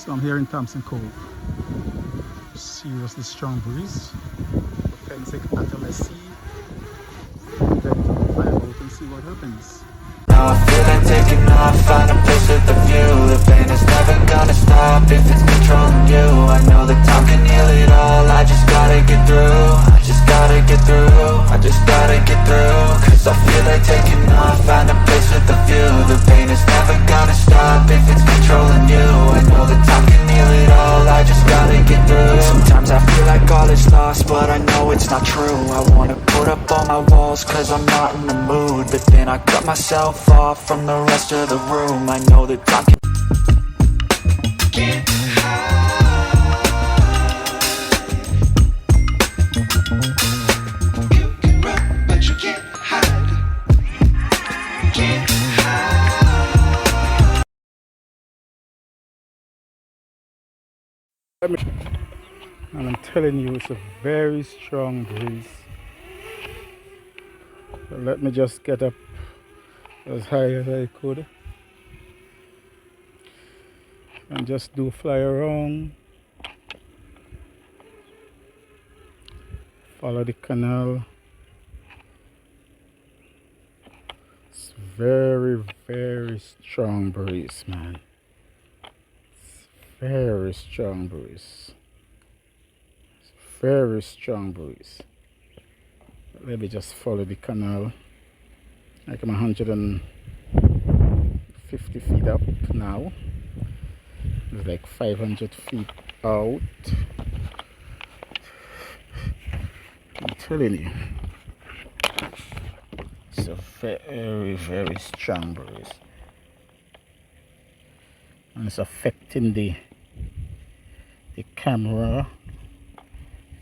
So I'm here in Thompson Cove. Seriously strong breeze. Potensic Atom SE. Then fire out and see what happens. Now I feel like taking off, find a place with a view. The pain is never gonna stop if it's controlling you. I know that time can heal it all, I just gotta get through. I just gotta get through, I just gotta get through. Cause I feel like taking off, find a place with a view. The pain is never gonna stop if it's controlling you. I know that time can heal it all, I just gotta get through. Sometimes I feel like all is lost, but I know it's not true. I wanna put up all my walls cause I'm not in the mood. But then I cut myself off from the rest of the room. I know that time can get high. You can run, but you can't hide. Get high. And I'm telling you, it's a very strong breeze. So let me just get up as high as I could and just do fly around, follow the canal. It's very strong breeze, man. It's very strong breeze. It's very strong breeze. Let me just follow the canal. Like I'm 150 feet up now. It's like 500 feet out. I'm telling you, it's a very strong breeze, and it's affecting the camera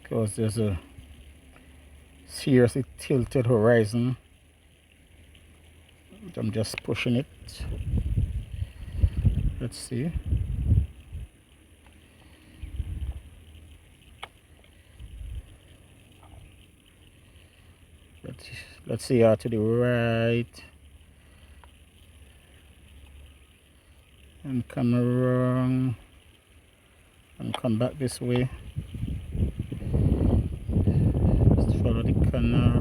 because there's a seriously tilted horizon. I'm just pushing it. Let's see. Let's see out to the right and come around and come back this way. Just follow the canal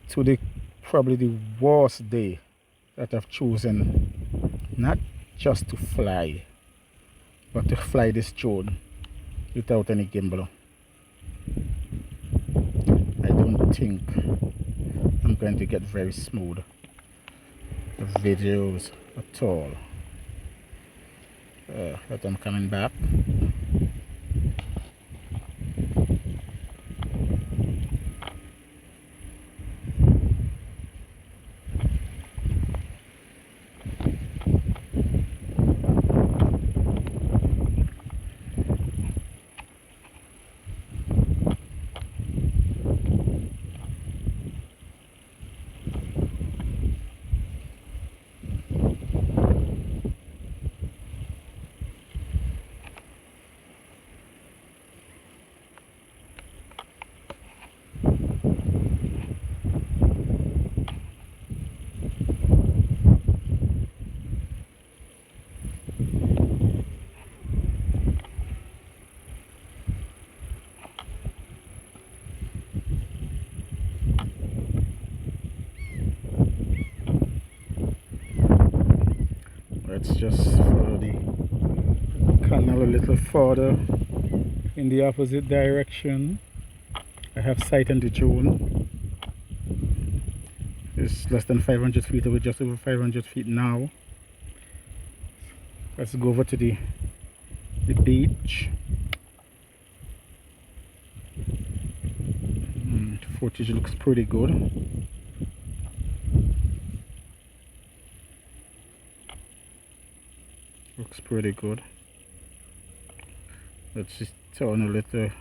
to the probably the worst day that I've chosen, not just to fly, but to fly this drone without any gimbal. I don't think I'm going to get very smooth videos at all. But I'm coming back. Let's just follow the canal a little further in the opposite direction. I have sight on the drone. It's less than 500 feet away, just over 500 feet now. Let's go over to the beach. Footage looks pretty good. Looks pretty good. Let's just turn a little.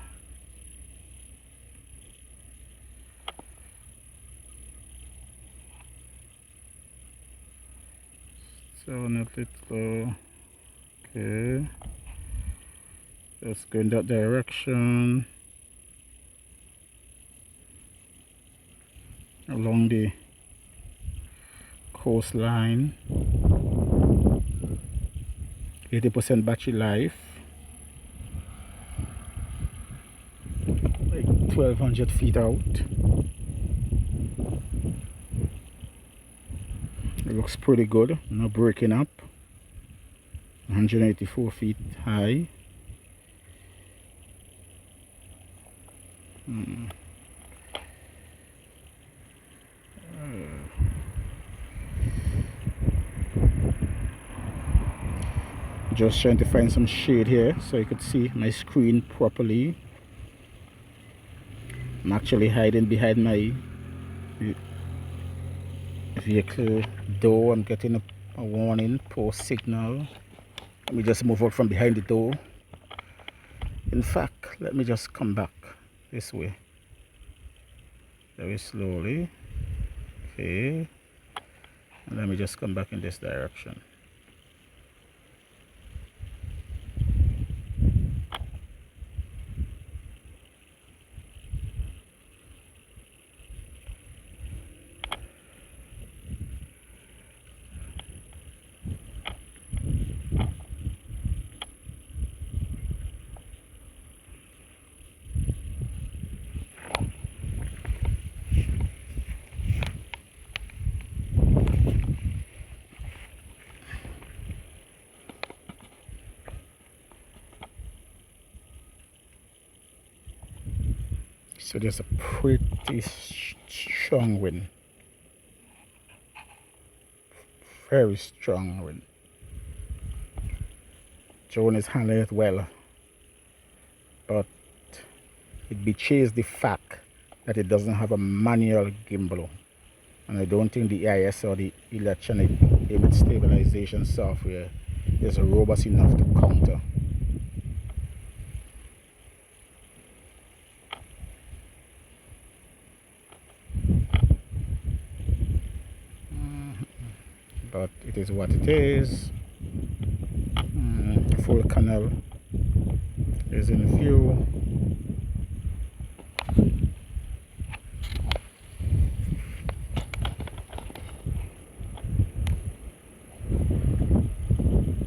Turn a little. Okay. Let's go in that direction. Along the coastline. 80% battery life, like 1200 feet out. It looks pretty good, not breaking up. 184 feet high. Just trying to find some shade here so you could see my screen properly. I'm actually hiding behind my vehicle door. I'm getting a warning post signal. Let me just move out from behind the door. In fact, let me just come back this way very slowly. Okay, and let me just come back in this direction. So there's a pretty strong wind, very strong wind. Drone is handling it well, but it betrays the fact that it doesn't have a manual gimbal, and I don't think the EIS or the electronic image stabilization software is robust enough to counter. But it is what it is. Full canal is in view.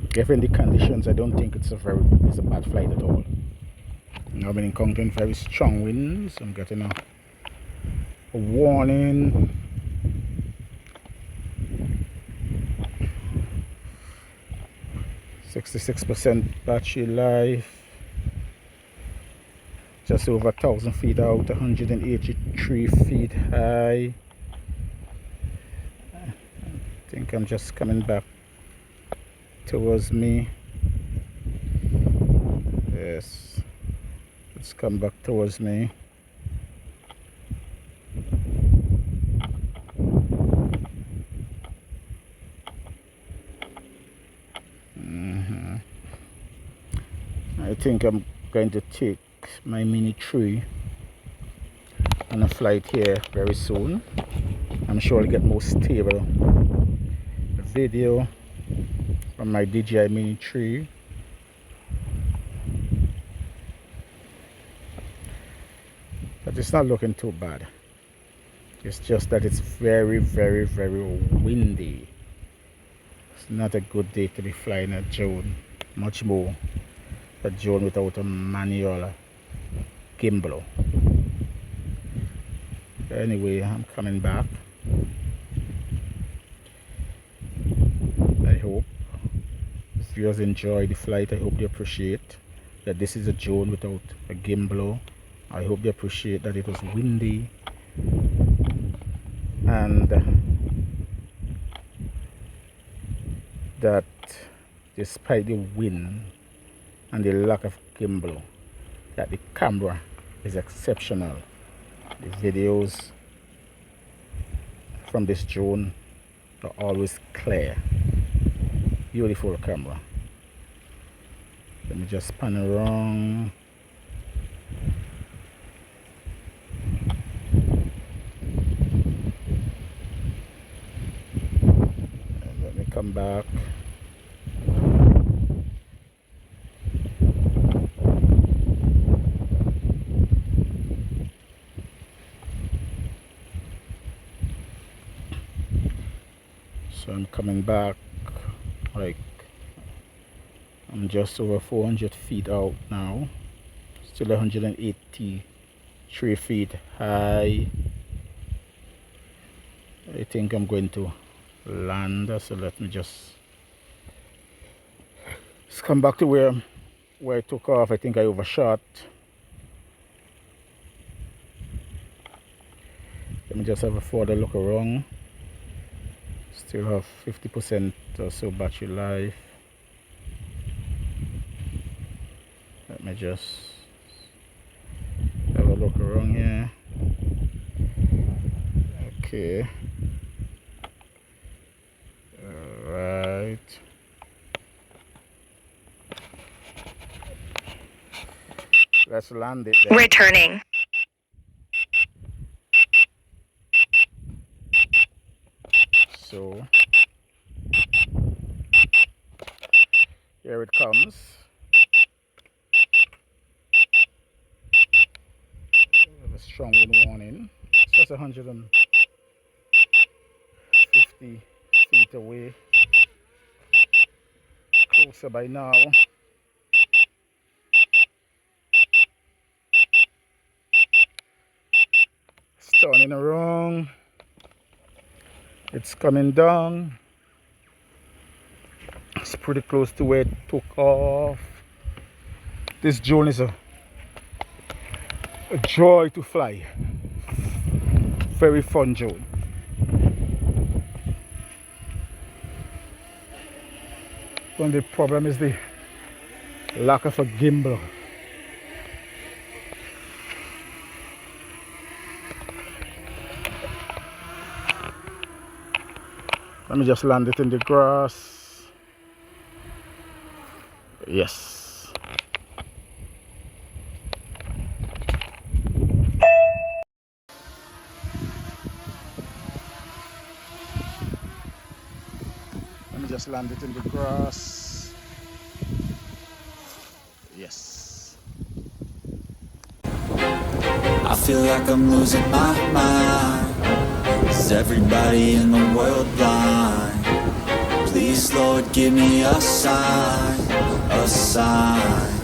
Given the conditions, I don't think it's a bad flight at all. I've been encountering very strong winds. I'm getting a warning. .66% battery life, just over 1,000 feet out, 183 feet high. I think I'm just coming back towards me. Yes, let's come back towards me. I think I'm going to take my Mini 3 on a flight here very soon. I'm sure I'll get more stable video from my DJI Mini 3. But it's not looking too bad. It's just that it's very, very, very windy. It's not a good day to be flying a drone, much more a drone without a manual gimbal. Anyway, I'm coming back. I hope viewers enjoy the flight. I hope they appreciate that this is a drone without a gimbal. I hope they appreciate that it was windy, and that despite the wind and the lack of gimbal, that the camera is exceptional. The videos from this drone are always clear. Beautiful camera. Let me just pan around. And let me come back. So I'm coming back like I'm just over 400 feet out now. Still 183 feet high. I think I'm going to land, so let me just come back to where I took off. I think I overshot. Let me just have a further look around. Still have 50% or so battery life. Let me just have a look around here. Okay. Alright. Let's land it there. Returning. So here it comes. A strong wind warning. It's just 150 feet away. Closer by now. It's turning around. It's coming down. It's pretty close to where it took off. This drone is a joy to fly. Very fun drone. But the problem is the lack of a gimbal. Let me just land it in the grass. Yes. Let me just land it in the grass. Yes. I feel like I'm losing my mind. Is everybody in the world blind? Please, Lord, give me a sign, a sign.